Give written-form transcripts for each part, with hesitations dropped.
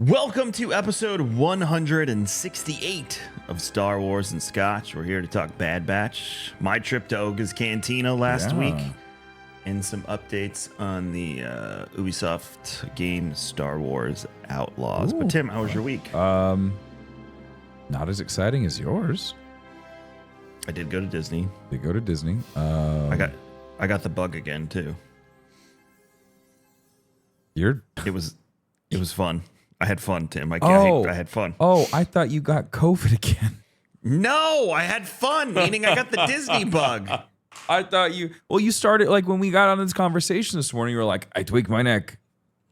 Welcome to episode 168 of Star Wars and Scotch. We're here to talk Bad Batch, my trip to Oga's Cantina last week, and some updates on the Ubisoft game Star Wars Outlaws. But Tim, how was your week? Not as exciting as yours. I did go to Disney. They go to Disney. I got the bug again too. It was fun. I had fun, Tim. I had fun. Oh, I thought you got COVID again. No, I had fun, meaning I got the Disney bug. I thought you started like when we got on this conversation this morning, you were like, I tweaked my neck.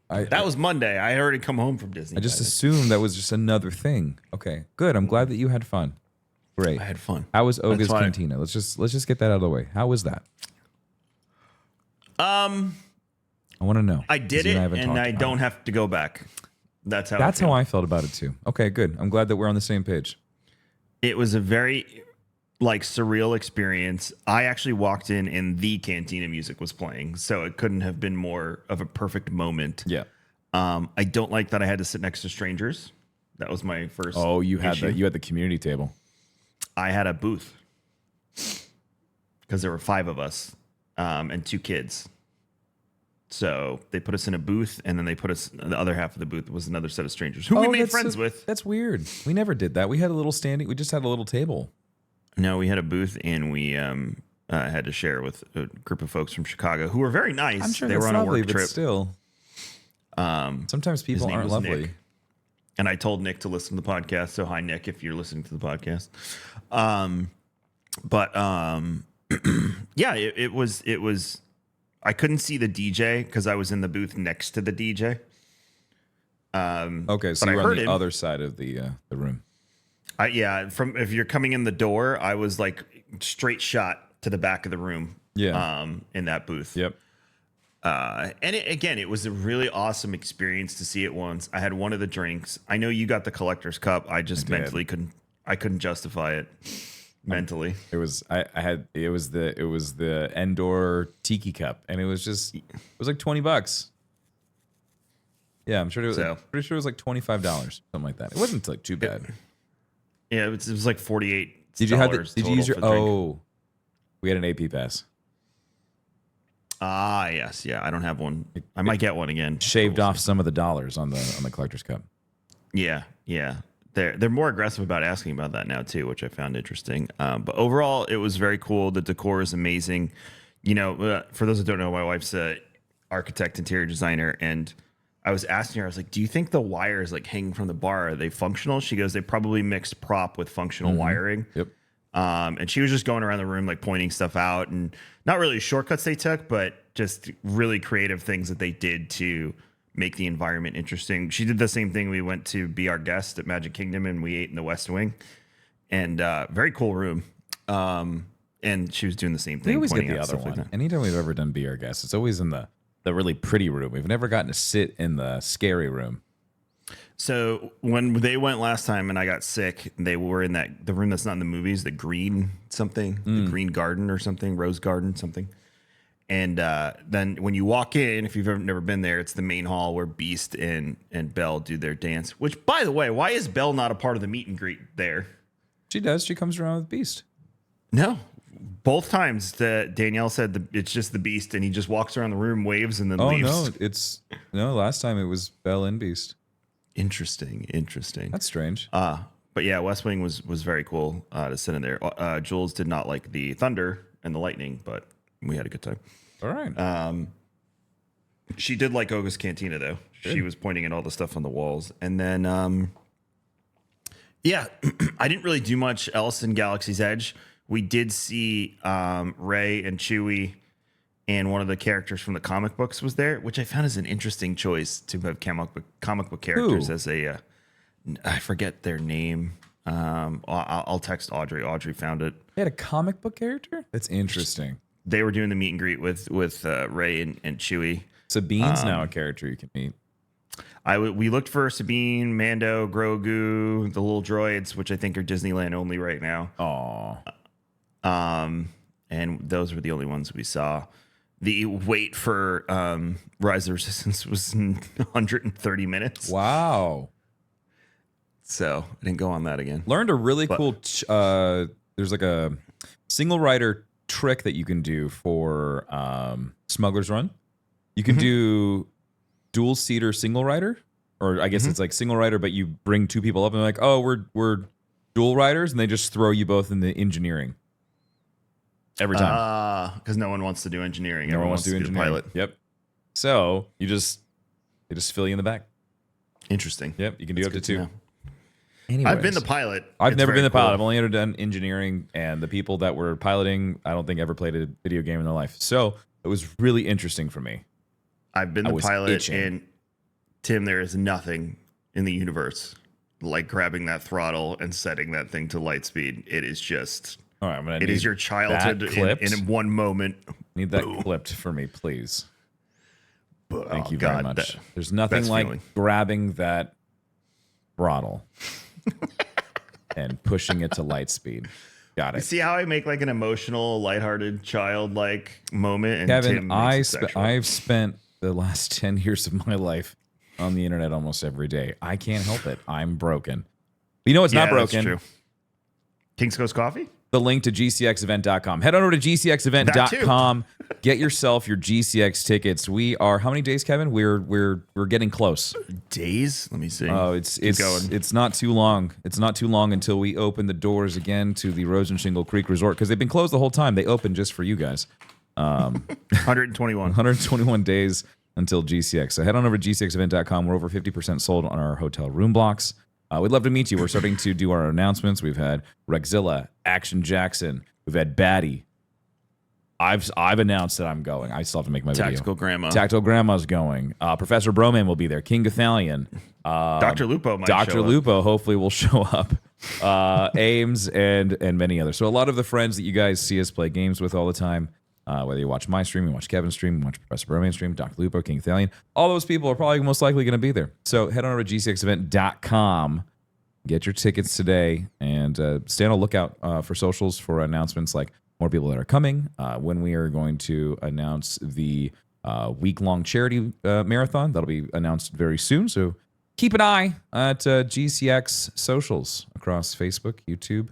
That was Monday. I had already come home from Disney. I just assumed that was just another thing. Okay, good. I'm glad that you had fun. Great. I had fun. How was Oga's Cantina? Let's just get that out of the way. How was that? I want to know. I did it, and I don't have to go back. That's how I felt about it too. Okay, good. I'm glad that we're on the same page. It was a very surreal experience. I actually walked in and the Cantina music was playing, so it couldn't have been more of a perfect moment. Yeah. I don't like that I had to sit next to strangers. That was my first. Oh, you had issue. the community table. I had a booth because there were 5 of us and 2 kids. So they put us in a booth, and then they put us the other half of the booth was another set of strangers who we made friends with. That's weird. We never did that. We had a little standing. We just had a little table. No, we had a booth, and we had to share with a group of folks from Chicago who were very nice. I'm sure they that's were on lovely, a work trip. But still, sometimes people aren't lovely. Nick. And I told Nick to listen to the podcast. So hi, Nick, if you're listening to the podcast. Yeah, it was. I couldn't see the DJ because I was in the booth next to the DJ. Okay, so you were on the other side of the room. From if you're coming in the door, I was like straight shot to the back of the room. Yeah. In that booth. Yep. And it was a really awesome experience to see it once. I had one of the drinks. I know you got the collector's cup. I just mentally couldn't justify it. Mentally, it was the Endor Tiki Cup, and it was like $20. Yeah, I'm sure pretty sure it was like $25, something like that. It wasn't like too bad. It was like $48. Did you use your? Oh, we had an AP pass. Yes, yeah. I don't have one. I might get one again. Shaved off some of the dollars on the collector's cup. Yeah. They're more aggressive about asking about that now too, which I found interesting. But overall, it was very cool. The decor is amazing. You know, for those that don't know, my wife's a architect, interior designer, and I was asking her, I was like, "Do you think the wires like hanging from the bar are they functional?" She goes, "They probably mixed prop with functional wiring." Yep. And she was just going around the room like pointing stuff out, and not really shortcuts they took, but just really creative things that they did to make the environment interesting. She did the same thing. We went to be our guest at Magic Kingdom, and we ate in the West Wing, and very cool room. And she was doing the same thing. We always get the other one. Like anytime we've ever done Be Our Guest, it's always in the really pretty room. We've never gotten to sit in the scary room. So when they went last time and I got sick, they were in the room that's not in the movies, the green something, the green garden or something, rose garden something. And then when you walk in, if you've never been there, it's the main hall where Beast and Belle do their dance. Which, by the way, why is Belle not a part of the meet and greet there? She does. She comes around with Beast. No. Both times Danielle said it's just the Beast, and he just walks around the room, waves, and then leaves. No, last time it was Belle and Beast. Interesting. That's strange. But yeah, West Wing was very cool to sit in there. Jules did not like the thunder and the lightning, but we had a good time. All right. She did like Oga's Cantina, though. Good. She was pointing at all the stuff on the walls. And then, I didn't really do much else in Galaxy's Edge. We did see Rey and Chewie, and one of the characters from the comic books was there, which I found is an interesting choice to have comic book characters as a... I forget their name. I'll text Audrey. Audrey found it. They had a comic book character? That's interesting. They were doing the meet and greet with Rey and Chewie. Sabine's now a character you can meet. We looked for Sabine, Mando, Grogu, the little droids, which I think are Disneyland only right now. Aww. And those were the only ones we saw. The wait for Rise of the Resistance was 130 minutes. Wow. So I didn't go on that again. Learned a really cool. There's like a single rider trick that you can do for Smuggler's Run. You can do dual seater single rider, or I guess it's like single rider, but you bring two people up and they're like, oh, we're dual riders, and they just throw you both in the engineering every time. Because no one wants to do engineering. No one wants to do engineering. Pilot. Yep. So they just fill you in the back. Interesting. Yep. You can do up to 2. Anyways, Anyways, I've been the pilot. I've It's never been very the pilot. cool. I've only ever done engineering, and the people that were piloting, I don't think ever played a video game in their life. So it was really interesting for me. I've been I the was pilot, itching. and Tim, there is nothing in the universe like grabbing that throttle and setting that thing to light speed. It is just, All right, I'm gonna. it is your childhood in one moment. Need that clipped for me, please. Thank you very much. There's nothing best like feeling. grabbing that throttle and pushing it to light speed. Got it. See how I make like an emotional, lighthearted, childlike moment? And Kevin, Tim makes it sexual. I've spent the last 10 years of my life on the internet almost every day. I can't help it. I'm broken. But you know what's not broken? That's true. King's Coast Coffee? The link to gcxevent.com. Head on over to gcxevent.com. Get yourself your GCX tickets. We are how many days, Kevin? We're getting close. Days? Let me see. Oh, it's not too long. It's not too long until we open the doors again to the Rosenshingle Creek Resort, because they've been closed the whole time. They opened just for you guys. 121. 121 days until GCX. So head on over to gcxevent.com. We're over 50% sold on our hotel room blocks. We'd love to meet you. We're starting to do our announcements. We've had Rexzilla, Action Jackson. We've had Batty. I've announced that I'm going. I still have to make my Tactical video. Grandma. Tactical Grandma's going. Professor Broman will be there. King Gathalion. Dr. Lupo might Dr. show up. Lupo hopefully will show up. Ames and many others. So a lot of the friends that you guys see us play games with all the time, whether you watch my stream, you watch Kevin's stream, you watch Professor Broman's stream, Dr. Lupo, King Gathalion, all those people are probably most likely going to be there. So head on over to gcxevent.com. Get your tickets today, and stay on a lookout for socials for announcements like more people that are coming, when we are going to announce the week-long charity marathon. That'll be announced very soon, so keep an eye at GCX socials across Facebook, YouTube,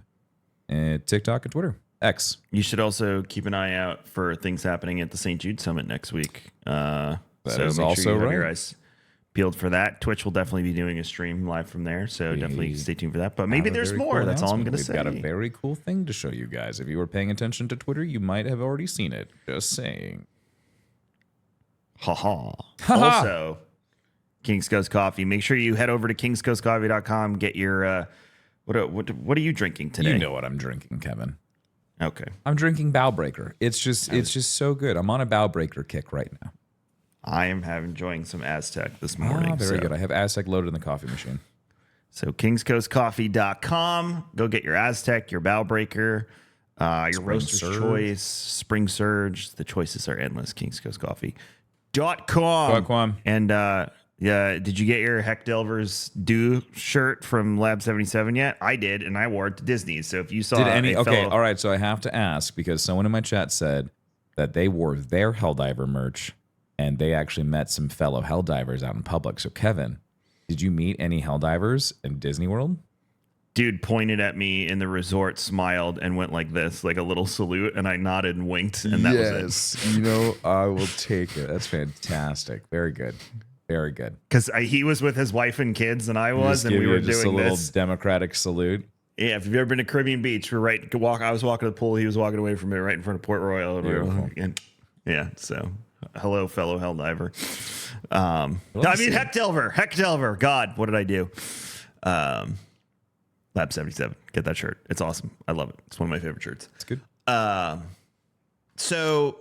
and TikTok, and Twitter. X. You should also keep an eye out for things happening at the St. Jude Summit next week. That So is make also sure you have right. your eyes peeled for that. Twitch will definitely be doing a stream live from there, so definitely stay tuned for that. But maybe Have a there's very more. cool That's all I'm going to announcement. say. We've got a very cool thing to show you guys. If you were paying attention to Twitter, you might have already seen it. Just saying. Ha ha. Also, King's Coast Coffee. Make sure you head over to kingscoastcoffee.com. Get your what are you drinking today? You know what I'm drinking, Kevin. Okay. I'm drinking Bowbreaker. It's just so good. I'm on a Bowbreaker kick right now. I am enjoying some Aztec this morning. Very good. I have Aztec loaded in the coffee machine. So kingscoastcoffee.com. Go get your Aztec, your Bowbreaker, your Spring Roaster's Surge. Choice, Spring Surge. The choices are endless. Kingscoastcoffee.com. And yeah, did you get your Heck Delver's Do shirt from Lab 77 yet? I did, and I wore it to Disney. So if you saw all right, so I have to ask, because someone in my chat said that they wore their Helldiver merch and they actually met some fellow Helldivers out in public. So Kevin, did you meet any Helldivers in Disney World? dude pointed at me in the resort, smiled, and went like this, like a little salute, and I nodded and winked, and that was it. You know, I will take it. That's fantastic. Very good. Very good. Because he was with his wife and kids, and I was, and we were just doing a little this. democratic salute. Yeah, if you've ever been to Caribbean Beach, we're right. I was walking to the pool. He was walking away from it, right in front of Port Royal. And yeah, so hello, fellow Helldiver. I mean, Heck Delver. God, what did I do? Lab 77. Get that shirt. It's awesome. I love it. It's one of my favorite shirts. It's good. So,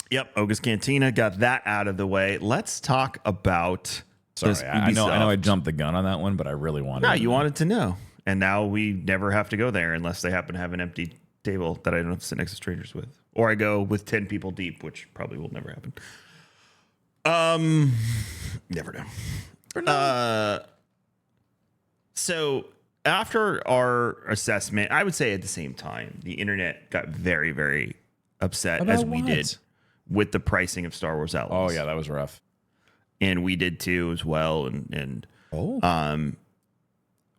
yep, Oga's Cantina, got that out of the way. Let's talk about. Sorry, I know I jumped the gun on that one, but I really wanted. No, you wanted to know, and now we never have to go there unless they happen to have an empty table that I don't have to sit next to strangers with, or I go with 10 people deep, which probably will never happen. Never know. So after our assessment, I would say at the same time, the internet got very, very upset About as we what? did with the pricing of Star Wars Outlaws. Oh yeah, that was rough. And we did too as well. And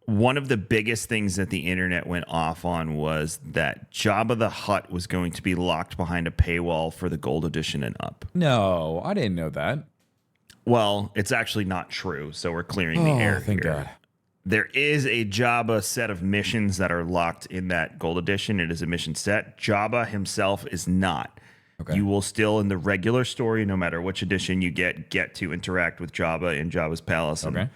one of the biggest things that the internet went off on was that Jabba the Hutt was going to be locked behind a paywall for the gold edition and up. No, I didn't know that. Well, it's actually not true, so we're clearing the air Thank here. God. There is a Jabba set of missions that are locked in that gold edition. It is a mission set. Jabba himself is not. Okay. You will still, in the regular story, no matter which edition you get to interact with Jabba in Jabba's palace. Okay.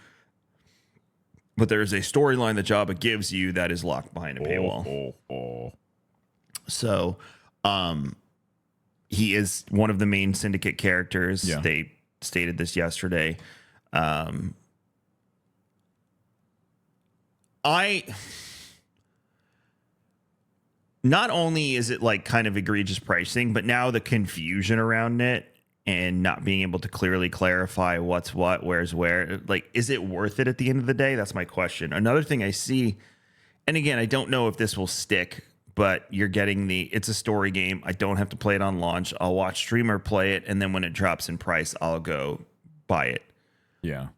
But there is a storyline that Jabba gives you that is locked behind a paywall. So, he is one of the main Syndicate characters. Yeah. They stated this yesterday. Not only is it like kind of egregious pricing, but now the confusion around it and not being able to clearly clarify what's what, where's where, like, is it worth it at the end of the day? That's my question. Another thing I see, and again, I don't know if this will stick, but you're getting it's a story game. I don't have to play it on launch. I'll watch streamer play it, and then when it drops in price, I'll go buy it. Yeah.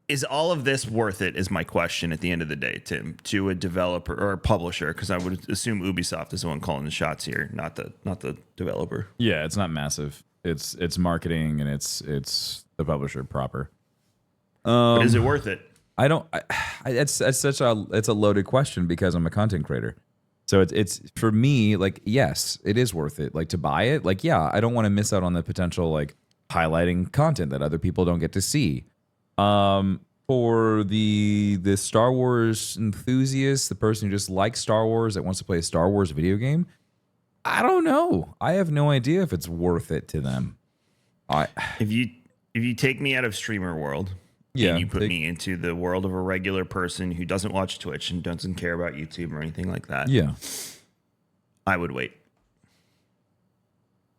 Is all of this worth it is my question at the end of the day, Tim, to a developer or a publisher, because I would assume Ubisoft is the one calling the shots here, not the developer. Yeah, it's not massive. It's marketing and it's the publisher proper. But is it worth it? I don't. It's a loaded question because I'm a content creator. So it's for me, like, yes, it is worth it. Like, to buy it, like, yeah, I don't want to miss out on the potential, like, highlighting content that other people don't get to see. For the Star Wars enthusiast, the person who just likes Star Wars, that wants to play a Star Wars video game, I don't know. I have no idea if it's worth it to them. If you take me out of streamer world, yeah, and you put me into the world of a regular person who doesn't watch Twitch and doesn't care about YouTube or anything like that, yeah, I would wait.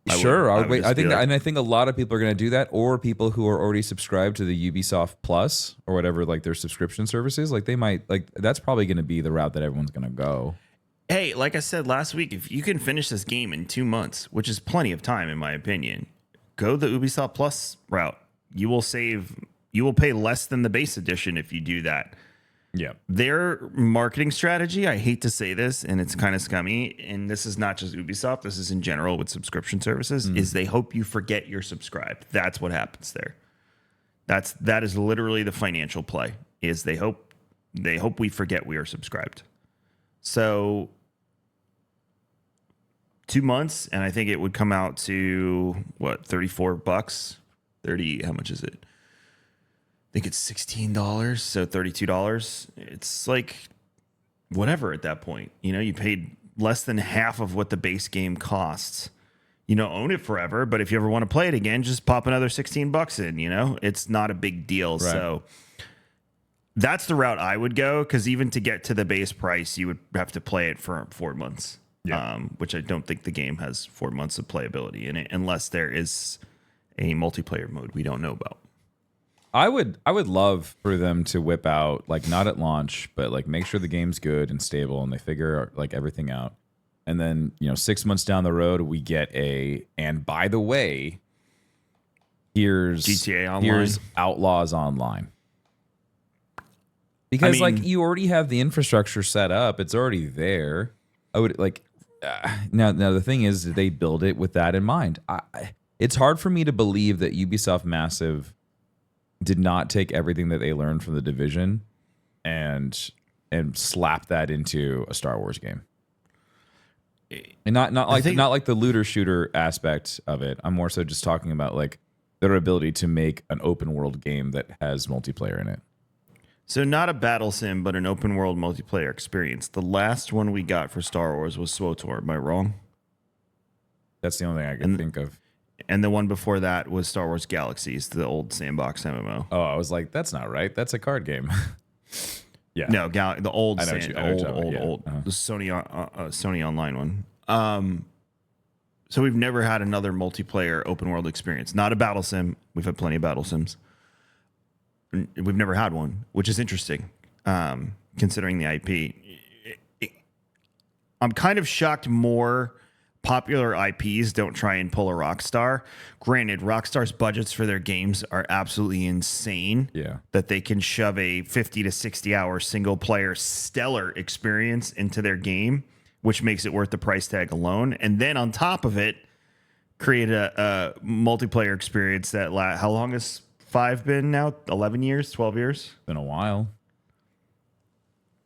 Sure, I would wait. I think, like, and I think a lot of people are going to do that, or people who are already subscribed to the Ubisoft Plus or whatever, like their subscription services, like they might, like that's probably going to be the route that everyone's going to go. Hey, like I said last week, if you can finish this game in 2 months, which is plenty of time in my opinion, go the Ubisoft Plus route. You will pay less than the base edition if you do that. Yeah. Their marketing strategy, I hate to say this, and it's kind of scummy, and this is not just Ubisoft, this is in general with subscription services, is they hope you forget you're subscribed. That's what happens there. That is literally the financial play, is they hope we forget we are subscribed. So 2 months, and I think it would come out to what, $34? 30, how much is it? I think it's $16, so $32. It's like whatever at that point. You know, you paid less than half of what the base game costs. You know, own it forever, but if you ever want to play it again, just pop another $16 in, you know? It's not a big deal. Right. So that's the route I would go, because even to get to the base price, you would have to play it for 4 months, which I don't think the game has 4 months of playability in it, unless there is a multiplayer mode we don't know about. I would love for them to whip out, like, not at launch, but like make sure the game's good and stable and they figure like everything out. And then, you know, 6 months down the road, we get and by the way, here's GTA Online. Here's Outlaws Online. Because, I mean, like, you already have the infrastructure set up. It's already there. I would like now the thing is, they build it with that in mind. It's hard for me to believe that Ubisoft Massive did not take everything that they learned from The Division and slap that into a Star Wars game. And not like the looter shooter aspect of it. I'm more so just talking about like their ability to make an open world game that has multiplayer in it. So not a battle sim, but an open world multiplayer experience. The last one we got for Star Wars was SWTOR. Am I wrong? That's the only thing I can think of. And the one before that was Star Wars Galaxies, the old sandbox MMO. Oh, I was like, that's not right. That's a card game. Yeah. No, the old, old, Uh-huh. the Sony Online one. So we've never had another multiplayer open world experience. Not a battle sim. We've had plenty of battle sims. We've never had one, which is interesting, considering the IP. I'm kind of shocked more popular IPs don't try and pull a Rockstar. Granted, Rockstar's budgets for their games are absolutely insane. Yeah. That they can shove a 50 to 60 hour single player stellar experience into their game, which makes it worth the price tag alone. And then on top of it, create a multiplayer experience that how long has 5 been now? 11 years, 12 years? Been a while.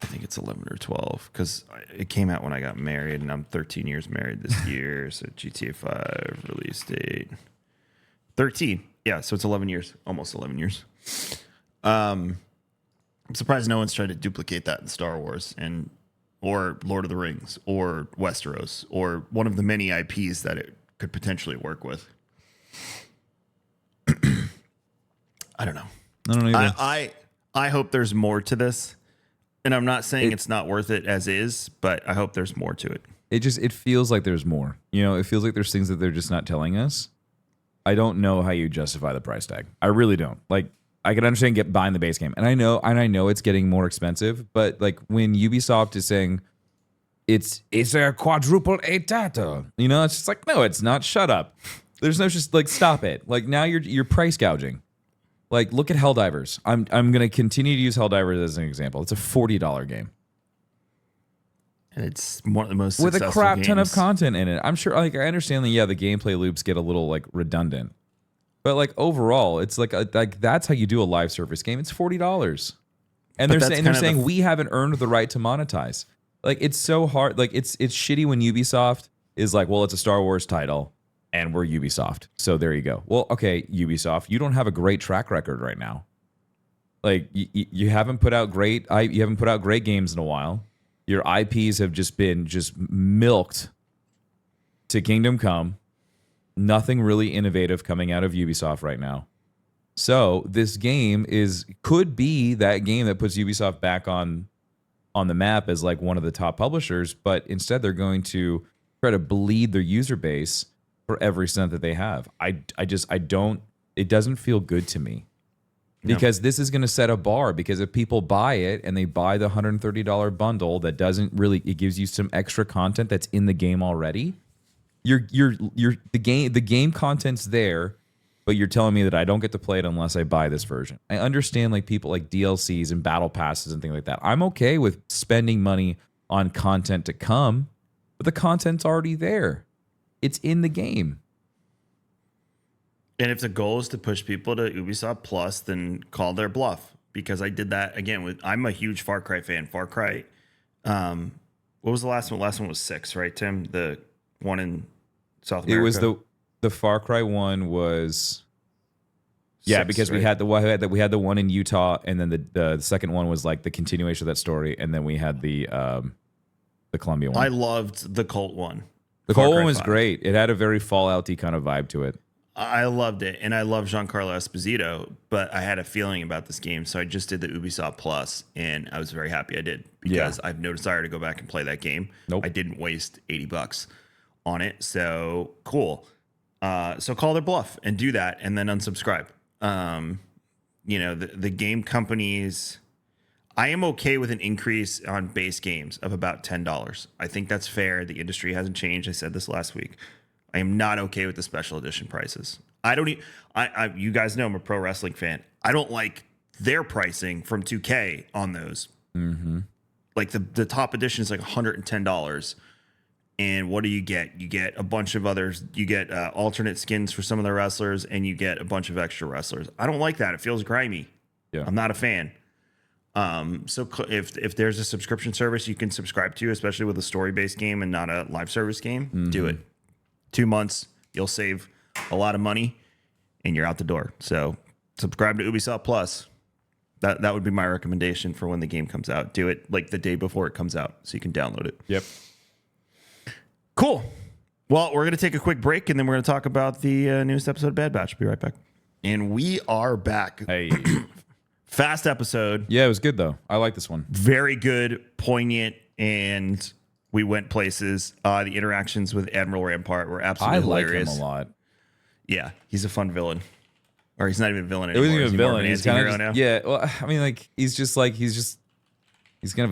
I think it's 11 or 12 because it came out when I got married, and I'm 13 years married this year. So GTA 5 release date 13. Yeah, so it's 11 years, almost 11 years. I'm surprised no one's tried to duplicate that in Star Wars or Lord of the Rings or Westeros or one of the many IPs that it could potentially work with. I don't know. I don't know either. I hope there's more to this. And I'm not saying it's not worth it as is, but I hope there's more to it. It feels like there's more. You know, it feels like there's things that they're just not telling us. I don't know how you justify the price tag. I really don't. Like, I can understand buying the base game. And I know it's getting more expensive, but like when Ubisoft is saying it's a quadruple A data, you know, it's just like, no, it's not. Shut up. There's no, just like, stop it. Like, now you're price gouging. Like, look at Helldivers. I'm going to continue to use Helldivers as an example. It's a $40 game. And it's one of the most with a crap games. ton of content in it. I'm sure, like, I understand that, yeah, the gameplay loops get a little, like, redundant. But, like, overall, it's like that's how you do a live service game. It's $40. And they're saying we haven't earned the right to monetize. Like, it's so hard. Like, it's shitty when Ubisoft is like, well, it's a Star Wars title. And we're Ubisoft. So there you go. Well, okay, Ubisoft, you don't have a great track record right now. Like you haven't put out great games in a while. Your IPs have just been milked to Kingdom Come. Nothing really innovative coming out of Ubisoft right now. So this game could be that game that puts Ubisoft back on the map as like one of the top publishers, but instead they're going to try to bleed their user base for every cent that they have. I don't, it doesn't feel good to me because this is going to set a bar, because if people buy it and they buy the $130 bundle that doesn't really, it gives you some extra content that's in the game already. The game content's there, but you're telling me that I don't get to play it unless I buy this version. I understand like people like DLCs and battle passes and things like that. I'm okay with spending money on content to come, but the content's already there. It's in the game. And if the goal is to push people to Ubisoft Plus, then call their bluff. Because I did that again I'm a huge Far Cry fan. Far Cry, what was the last one? Last one was 6, right, Tim? The one in South America. It was the Far Cry one was 6, because right? we had the one in Utah, and then the second one was like the continuation of that story, and then we had the Columbia one. I loved the Cult one. The Cult one was great. It had a very Fallout-y kind of vibe to it. I loved it, and I love Giancarlo Esposito, but I had a feeling about this game, so I just did the Ubisoft Plus, and I was very happy I did, because I have no desire to go back and play that game. Nope. I didn't waste $80 on it, so cool. So call their bluff and do that, and then unsubscribe. You know, the game companies... I am okay with an increase on base games of about $10. I think that's fair. The industry hasn't changed. I said this last week. I am not okay with the special edition prices. You guys know I'm a pro wrestling fan. I don't like their pricing from 2K on those. Mm-hmm. Like the top edition is like $110. And what do you get? You get a bunch of others. You get alternate skins for some of the wrestlers, and you get a bunch of extra wrestlers. I don't like that. It feels grimy. Yeah. I'm not a fan. So if there's a subscription service you can subscribe to, especially with a story-based game and not a live service game, do it. 2 months, you'll save a lot of money, and you're out the door. So subscribe to Ubisoft Plus. That would be my recommendation for when the game comes out. Do it like the day before it comes out so you can download it. Yep. Cool. Well, we're going to take a quick break, and then we're going to talk about the newest episode of Bad Batch. Be right back. And we are back. Hey. Fast episode. Yeah, it was good, though. I like this one. Very good, poignant, and we went places. The interactions with Admiral Rampart were absolutely hilarious. I like him a lot. Yeah, he's a fun villain. Or he's not even a villain It anymore. wasn't even a villain. He's kind of now. Yeah, well, I mean, like, he's kind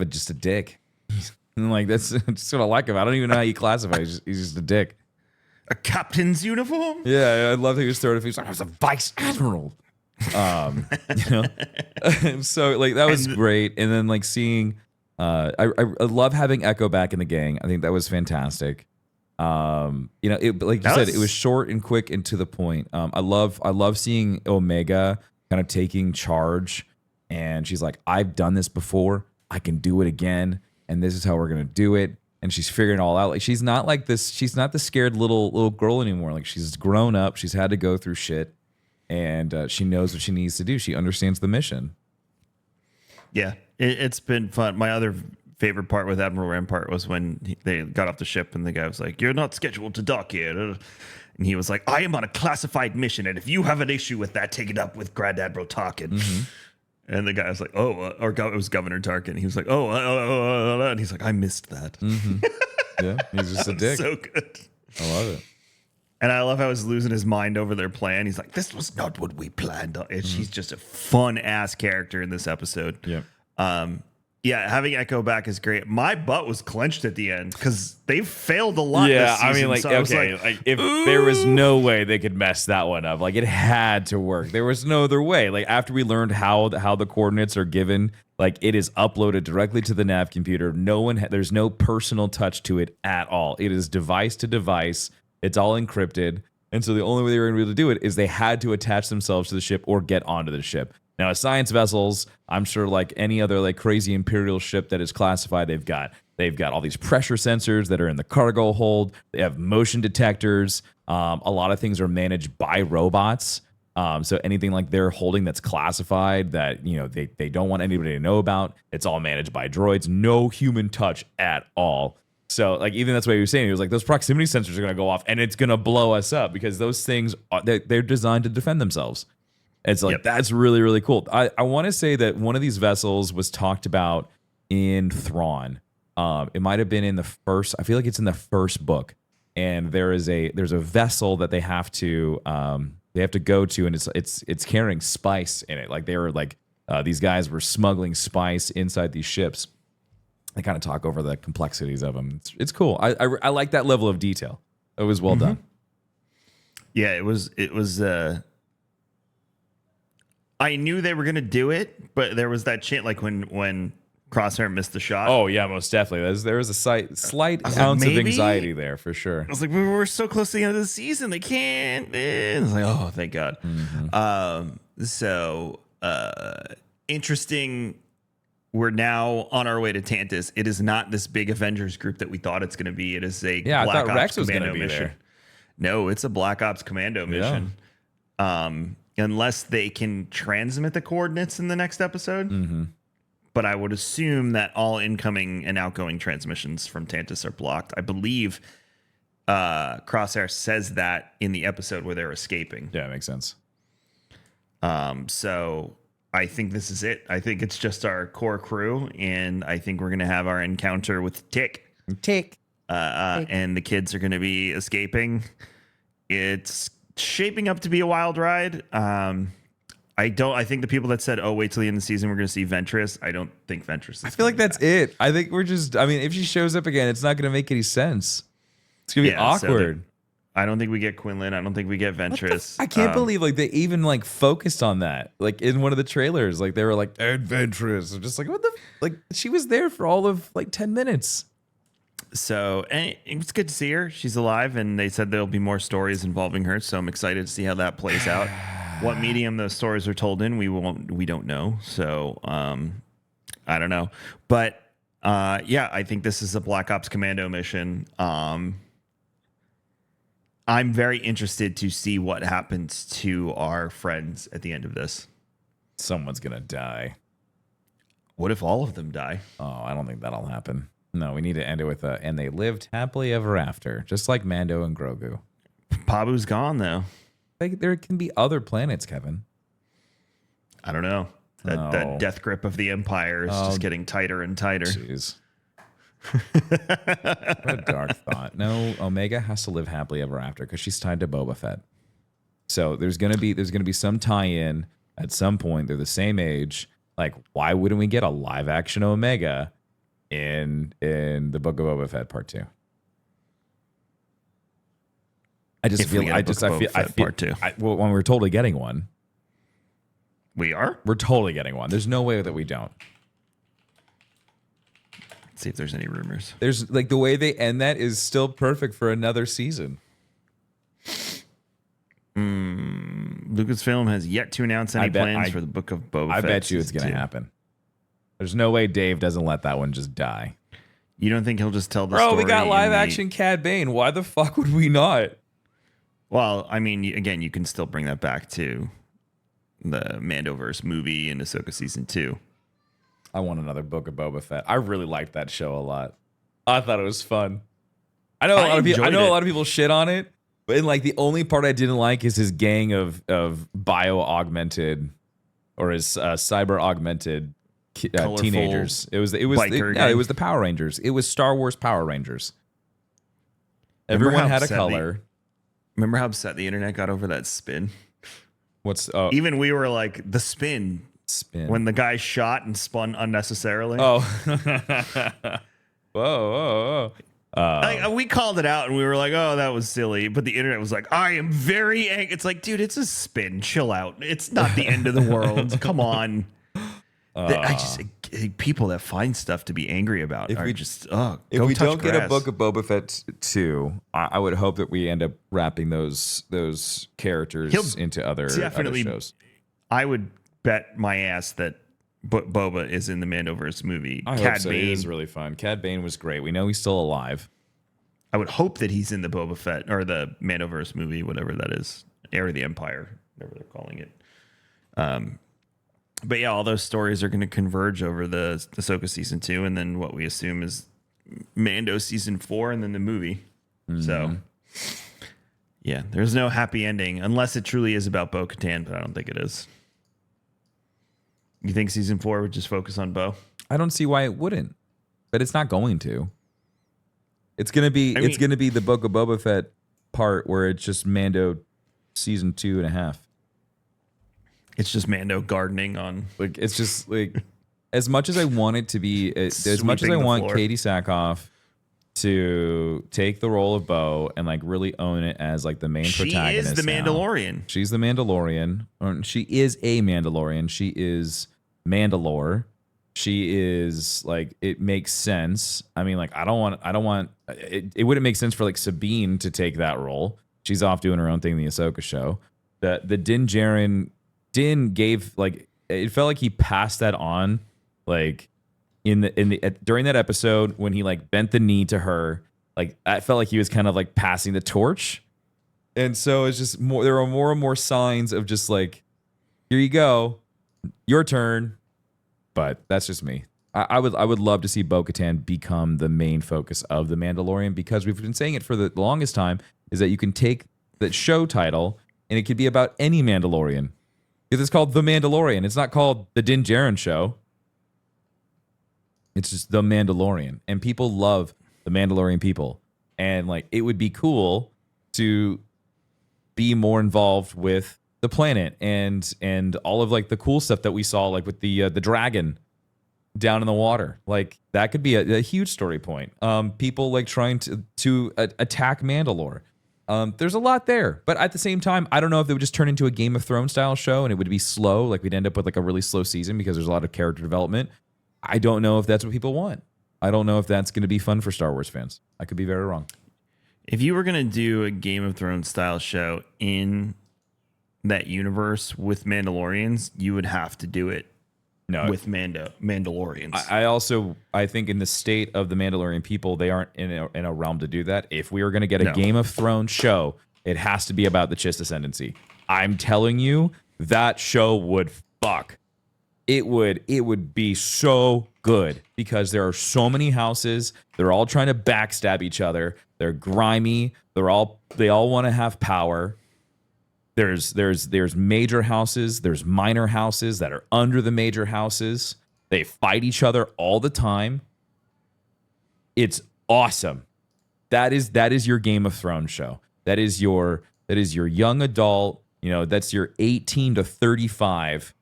of just a dick. And like that's just what I like him. I don't even know how you classify. He's just a dick. A captain's uniform? Yeah, I love that he was throwing a few. I was a vice admiral. You know, and so like that was great. And then like seeing, I love having Echo back in the gang. I think that was fantastic. You know, like you said, it was short and quick and to the point. I love seeing Omega kind of taking charge, and she's like, I've done this before. I can do it again, and this is how we're gonna do it. And she's figuring it all out. Like she's not like this. She's not the scared little girl anymore. Like she's grown up. She's had to go through shit, and she knows what she needs to do. She understands the mission. Yeah, it's been fun. My other favorite part with Admiral Rampart was when they got off the ship and the guy was like, "You're not scheduled to dock here," and he was like, "I am on a classified mission, and if you have an issue with that, take it up with Grand Admiral Tarkin." Mm-hmm. And the guy was like, "Oh," or it was Governor Tarkin. He was like, "Oh," and he's like, "I missed that." Mm-hmm. Yeah, he's just a dick. So good. I love it. And I love how he's losing his mind over their plan. He's like, "This was not what we planned." And she's just a fun ass character in this episode. Yeah. Yeah, having Echo back is great. My butt was clenched at the end because they failed a lot. Yeah, this season, I mean, like, so okay, like if there was no way they could mess that one up, like it had to work. There was no other way. Like after we learned how the coordinates are given, like it is uploaded directly to the nav computer. There's no personal touch to it at all. It is device to device. It's all encrypted, and so the only way they were going to be able to do it is they had to attach themselves to the ship or get onto the ship. Now, as science vessels, I'm sure like any other like crazy Imperial ship that is classified, they've got all these pressure sensors that are in the cargo hold. They have motion detectors. A lot of things are managed by robots. So anything like they're holding that's classified that they don't want anybody to know about, it's all managed by droids. No human touch at all. So like even that's what he was saying. He was like, those proximity sensors are going to go off and it's going to blow us up because those things they're designed to defend themselves. It's like, that's really, really cool. I want to say that one of these vessels was talked about in Thrawn. It might have been in the first, I feel like it's in the first book. And there's a vessel that they have to go to, and it's carrying spice in it. Like they were like, these guys were smuggling spice inside these ships. They kind of talk over the complexities of them. It's cool. I like that level of detail. It was well done. Yeah, it was I knew they were going to do it, but there was that chance, like when Crosshair missed the shot. Oh, yeah, most definitely. There was a slight ounce of anxiety there, for sure. I was like, we're so close to the end of the season. They can't. I was like, oh, thank God. Mm-hmm. Interesting. We're now on our way to Tantus. It is not this big Avengers group that we thought it's going to be. It is a Black Ops Rex was Commando be mission. There. No, it's a Black Ops Commando mission. Unless they can transmit the coordinates in the next episode. Mm-hmm. But I would assume that all incoming and outgoing transmissions from Tantus are blocked. I believe Crosshair says that in the episode where they're escaping. Yeah, it makes sense. So I think this is it. I think it's just our core crew, and I think we're going to have our encounter with Tick. And the kids are going to be escaping. It's shaping up to be a wild ride. I think the people that said, "Oh, wait till the end of the season, we're going to see Ventress." I don't think Ventress. I feel like that's it. I think if she shows up again, it's not going to make any sense. It's going to be awkward. I don't think we get Quinlan. I don't think we get Ventress. I can't believe like they even like focused on that. Like in one of the trailers, like they were like, "And Ventress." I'm just like, what the like? She was there for all of like 10 minutes. So and it was good to see her. She's alive, and they said there'll be more stories involving her. So I'm excited to see how that plays out. What medium those stories are told in, we don't know. So I don't know. But yeah, I think this is a Black Ops Commando mission. I'm very interested to see what happens to our friends at the end of this. Someone's gonna die. What if all of them die? Oh, I don't think that'll happen. No, we need to end it with and they lived happily ever after, just like Mando and Grogu. Pabu's gone, though. There can be other planets, Kevin. I don't know. That death grip of the Empire is just getting tighter and tighter. Jeez. What a dark thought. No, Omega has to live happily ever after because she's tied to Boba Fett. So there's gonna be some tie-in at some point. They're the same age. Like, why wouldn't we get a live action Omega in the Book of Boba Fett Part 2. I just If we feel get a I Book just of I feel Boba I Fett feel Part 2. well, when we're totally getting one. We are? We're totally getting one. There's no way that we don't. Let's see if there's any rumors. There's like the way they end that is still perfect for another season. Lucasfilm has yet to announce any plans for the Book of Boba Fett. I bet you it's going to happen. There's no way Dave doesn't let that one just die. You don't think he'll just tell the story? Bro, we got live action Cad Bane. Why the fuck would we not? Well, I mean, again, you can still bring that back to the Mandoverse movie and Ahsoka season 2. I want another Book of Boba Fett. I really liked that show a lot. I thought it was fun. I know a lot of people shit on it, but like the only part I didn't like is his gang of bio augmented or his cyber augmented teenagers. It was the Power Rangers. It was Star Wars Power Rangers. Everyone had a color. Remember how upset the internet got over that spin? Even we were like, the spin when the guy shot and spun unnecessarily. Oh, whoa. We called it out and we were like, oh, that was silly. But the internet was like, I am very angry. It's like, dude, it's a spin. Chill out. It's not the end of the world. Come on. People that find stuff to be angry about if we don't get a Book of Boba Fett 2, I would hope that we end up wrapping those characters into other shows. I would bet my ass that Boba is in the Mandoverse movie. I hope so. It is really fun. Cad Bane was great. We know he's still alive. I would hope that he's in the Boba Fett or the Mandoverse movie, whatever that is, Heir of the Empire, whatever they're calling it. But yeah, all those stories are going to converge over the Ahsoka season 2, and then what we assume is Mando season 4, and then the movie. Mm-hmm. So yeah, there's no happy ending unless it truly is about Bo-Katan, but I don't think it is. You think season 4 would just focus on Bo? I don't see why it wouldn't, but it's not going to. It's gonna be the Book of Boba Fett part where it's just Mando season 2.5. It's just Mando gardening on. Like it's just like as much as I want it to be, as much as I want Katie Sackhoff to take the role of Bo and like really own it as like the main protagonist. She is the Mandalorian. She's the Mandalorian. Or she is a Mandalorian. She is Mandalore. She is like, it makes sense. I mean, like I don't want it wouldn't make sense for like Sabine to take that role. She's off doing her own thing in the Ahsoka show. The Din gave like, it felt like he passed that on like during that episode when he like bent the knee to her. Like I felt like he was kind of like passing the torch. And so it's just more, there are more and more signs of just like, here you go, your turn. But that's just me. I would love to see Bo-Katan become the main focus of The Mandalorian, because we've been saying it for the longest time, is that you can take that show title and it could be about any Mandalorian. Because it's called The Mandalorian. It's not called The Din Djarin Show. It's just The Mandalorian. And people love The Mandalorian people. And like it would be cool to be more involved with the planet and all of like the cool stuff that we saw, like with the dragon down in the water. Like that could be a huge story point. People like trying to attack Mandalore. There's a lot there, but at the same time, I don't know if they would just turn into a Game of Thrones style show and it would be slow. Like we'd end up with like a really slow season because there's a lot of character development. I don't know if that's what people want. I don't know if that's going to be fun for Star Wars fans. I could be very wrong. If you were going to do a Game of Thrones style show in that universe with Mandalorians, you would have to do it with Mandalorians. I think in the state of the Mandalorian people, they aren't in a realm to do that. If we were going to get a Game of Thrones show, it has to be about the Chiss Ascendancy. I'm telling you, that show would fuck. It would be so good because there are so many houses. They're all trying to backstab each other. They're grimy. They all want to have power. There's major houses, there's minor houses that are under the major houses. They fight each other all the time. It's awesome. That is your Game of Thrones show. That is your young adult, that's your 18 to 35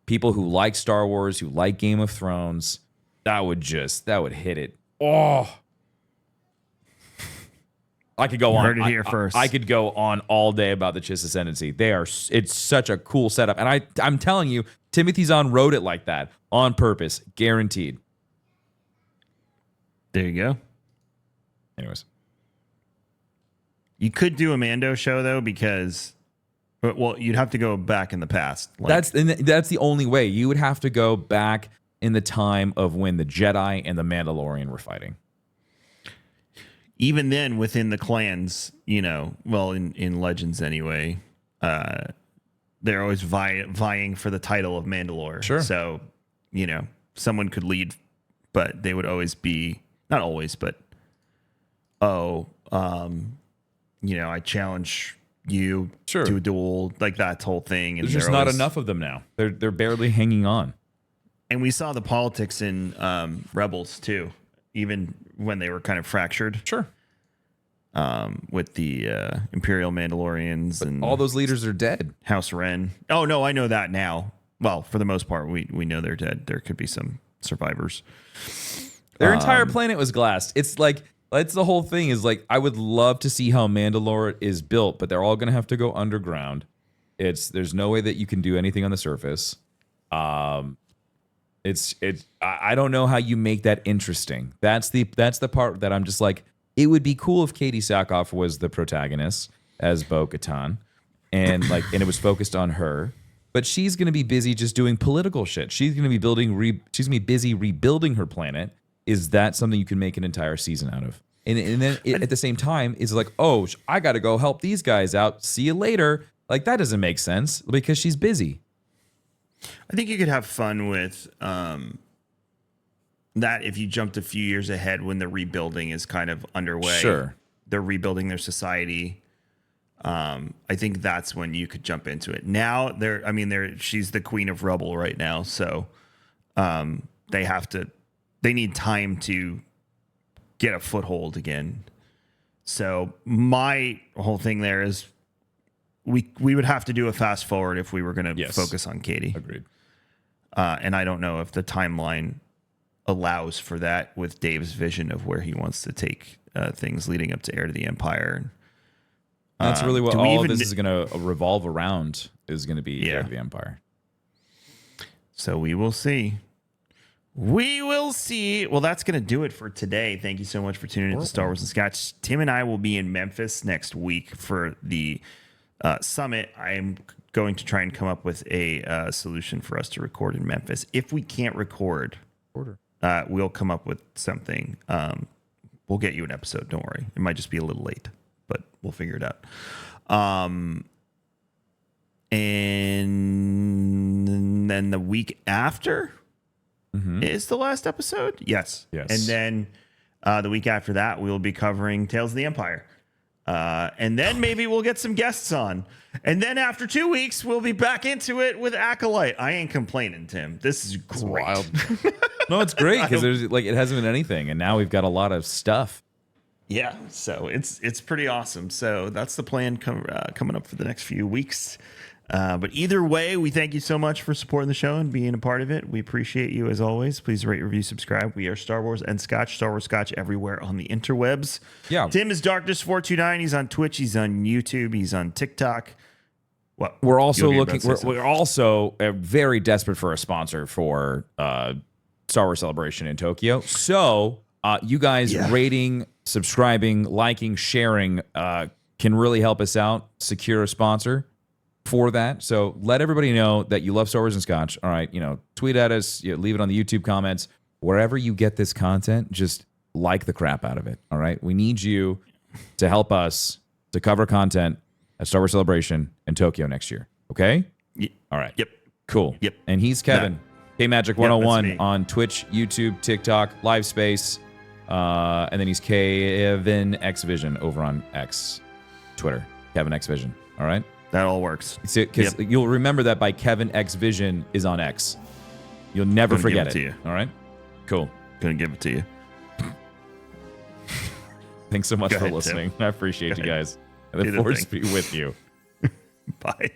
people who like Star Wars, who like Game of Thrones. that would hit it. Oh, I could go You on. heard it here first. I could go on all day about the Chiss Ascendancy. It's such a cool setup, and I'm telling you, Timothy Zahn wrote it like that on purpose, guaranteed. There you go. Anyways, you could do a Mando show though, because, well, you'd have to go back in the past. That's the only way. You would have to go back in the time of when the Jedi and the Mandalorian were fighting. Even then, within the clans, well, in Legends anyway, they're always vying for the title of Mandalore. Sure. So, someone could lead, but they would always be, not always, but, I challenge you to a duel, like that whole thing. And there's just not enough of them now. They're barely hanging on. And we saw the politics in Rebels too, even when they were kind of fractured. Sure. With the Imperial Mandalorians, but and all those leaders are dead. House Wren. Oh no, I know that now. Well, for the most part, we know they're dead. There could be some survivors. Their entire planet was glassed. It's like, that's the whole thing, is like, I would love to see how Mandalore is built, but they're all going to have to go underground. There's no way that you can do anything on the surface. I don't know how you make that interesting. That's the part that I'm just like, it would be cool if Katie Sackhoff was the protagonist as Bo-Katan, and it was focused on her. But she's going to be busy just doing political shit. She's going to be busy rebuilding her planet. Is that something you can make an entire season out of? And then at the same time, it's like, oh, I got to go help these guys out. See you later. Like, that doesn't make sense because she's busy. I think you could have fun with that if you jumped a few years ahead when the rebuilding is kind of underway. Sure. They're rebuilding their society. I think that's when you could jump into it. Now she's the queen of rubble right now. So they need time to get a foothold again. So my whole thing there is we would have to do a fast forward if we were going to focus on Katie. Agreed. And I don't know if the timeline allows for that with Dave's vision of where he wants to take things leading up to Heir to the Empire. That's really what all of this is going to revolve around, is going to be Heir to the Empire. So we will see. We will see. Well, that's going to do it for today. Thank you so much for tuning in to Star Wars and Scotch. Tim and I will be in Memphis next week for the summit. I am going to try and come up with a solution for us to record in Memphis. If we can't record, we'll come up with something. We'll get you an episode. Don't worry. It might just be a little late, but we'll figure it out. And then the week after is the last episode. Yes. And then the week after that, we will be covering Tales of the Empire. And then maybe we'll get some guests on. And then after 2 weeks, we'll be back into it with Acolyte. I ain't complaining, Tim. This is great. Wild. No, it's great because there's it hasn't been anything, and now we've got a lot of stuff. Yeah, so it's pretty awesome. So that's the plan coming up for the next few weeks. But either way, we thank you so much for supporting the show and being a part of it. We appreciate you as always. Please rate, review, subscribe. We are Star Wars and Scotch, Star Wars Scotch everywhere on the interwebs. Yeah. Tim is Darkness429. He's on Twitch. He's on YouTube. He's on TikTok. What? We're also we're also very desperate for a sponsor for Star Wars Celebration in Tokyo. So you guys rating, subscribing, liking, sharing can really help us out secure a sponsor for that. So let everybody know that you love Star Wars and Scotch. All right, tweet at us, leave it on the YouTube comments. Wherever you get this content, just like the crap out of it. All right, we need you to help us to cover content at Star Wars Celebration in Tokyo next year. Okay? All right. Yep. Cool. Yep. And he's Kevin. KMagic101 on Twitch, YouTube, TikTok, Livespace. And then he's Kevin X Vision over on X, Twitter. Kevin X Vision. All right? That all works. Because you'll remember that by Kevin X Vision is on X. You'll never forget it. To you. All right? Cool. Gonna give it to you. Thanks so much for listening. Tim. I appreciate you guys. And the force be with you. Bye.